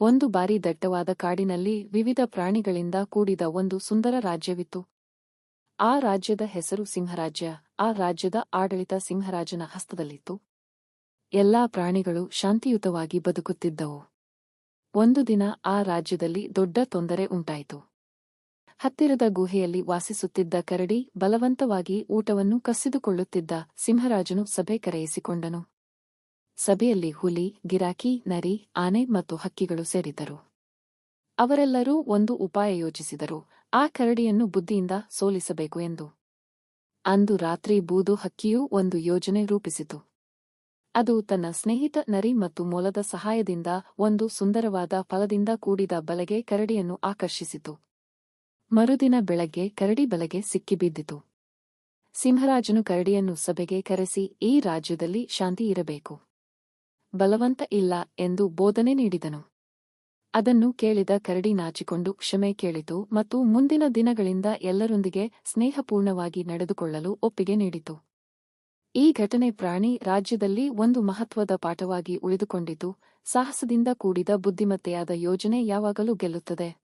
ಒಂದು ಬಾರಿ ದಟ್ಟವಾದ ಕಾಡಿನಲ್ಲಿ ವಿವಿಧ ಪ್ರಾಣಿಗಳಿಂದ ಕೂಡಿದ ಒಂದು ಸುಂದರ ರಾಜ್ಯವಿತ್ತು. ಆ ರಾಜ್ಯದ ಹೆಸರು ಸಿಂಹರಾಜ್ಯ. ಆ ರಾಜ್ಯದ ಆಡಳಿತ ಸಿಂಹರಾಜನ ಹಸ್ತದಲ್ಲಿತ್ತು. ಎಲ್ಲಾ ಪ್ರಾಣಿಗಳು ಶಾಂತಿಯುತವಾಗಿ ಬದುಕುತ್ತಿದ್ದವು. ಒಂದು ದಿನ ಆ ರಾಜ್ಯದಲ್ಲಿ ದೊಡ್ಡ ತೊಂದರೆ ಉಂಟಾಯಿತು. ಹತ್ತಿರದ ಗುಹೆಯಲ್ಲಿ ವಾಸಿಸುತ್ತಿದ್ದ ಕರಡಿ ಬಲವಂತವಾಗಿ ಊಟವನ್ನು ಕಸಿದುಕೊಳ್ಳುತ್ತಿದ್ದ. ಸಿಂಹರಾಜನು ಸಭೆ ಕರೆಯಿಸಿಕೊಂಡನು. ಸಭೆಯಲ್ಲಿ ಹುಲಿ, ಗಿರಾಕಿ, ನರಿ, ಆನೆ ಮತ್ತು ಹಕ್ಕಿಗಳು ಸೇರಿದ್ದರು. ಅವರೆಲ್ಲರೂ ಒಂದು ಉಪಾಯ ಯೋಚಿಸಿದರು, ಆ ಕರಡಿಯನ್ನು ಬುದ್ಧಿಯಿಂದ ಸೋಲಿಸಬೇಕು ಎಂದು. ಅಂದು ರಾತ್ರಿ ಬೂದು ಹಕ್ಕಿಯು ಒಂದು ಯೋಜನೆ ರೂಪಿಸಿತು. ಅದು ತನ್ನ ಸ್ನೇಹಿತ ನರಿ ಮತ್ತು ಮೊಲದ ಸಹಾಯದಿಂದ ಒಂದು ಸುಂದರವಾದ ಫಲದಿಂದ ಕೂಡಿದ ಬಲೆಗೆ ಕರಡಿಯನ್ನು ಆಕರ್ಷಿಸಿತು. ಮರುದಿನ ಬೆಳಗ್ಗೆ ಕರಡಿ ಬಲೆಗೆ ಸಿಕ್ಕಿಬಿದ್ದಿತು. ಸಿಂಹರಾಜನು ಕರಡಿಯನ್ನು ಸಭೆಗೆ ಕರೆಸಿ, ಈ ರಾಜ್ಯದಲ್ಲಿ ಶಾಂತಿ ಇರಬೇಕು, ಬಲವಂತ ಇಲ್ಲ ಎಂದು ಬೋಧನೆ ನೀಡಿದನು. ಅದನ್ನು ಕೇಳಿದ ಕರಡಿ ನಾಚಿಕೊಂಡು ಕ್ಷಮೆ ಕೇಳಿತು ಮತ್ತು ಮುಂದಿನ ದಿನಗಳಿಂದ ಎಲ್ಲರೊಂದಿಗೆ ಸ್ನೇಹಪೂರ್ಣವಾಗಿ ನಡೆದುಕೊಳ್ಳಲು ಒಪ್ಪಿಗೆ ನೀಡಿತು. ಈ ಘಟನೆ ಪ್ರಾಣಿ ರಾಜ್ಯದಲ್ಲಿ ಒಂದು ಮಹತ್ವದ ಪಾಠವಾಗಿ ಉಳಿದುಕೊಂಡಿತು. ಸಾಹಸದಿಂದ ಕೂಡಿದ ಬುದ್ಧಿಮತ್ತೆಯಾದ ಯೋಜನೆ ಯಾವಾಗಲೂ ಗೆಲ್ಲುತ್ತದೆ.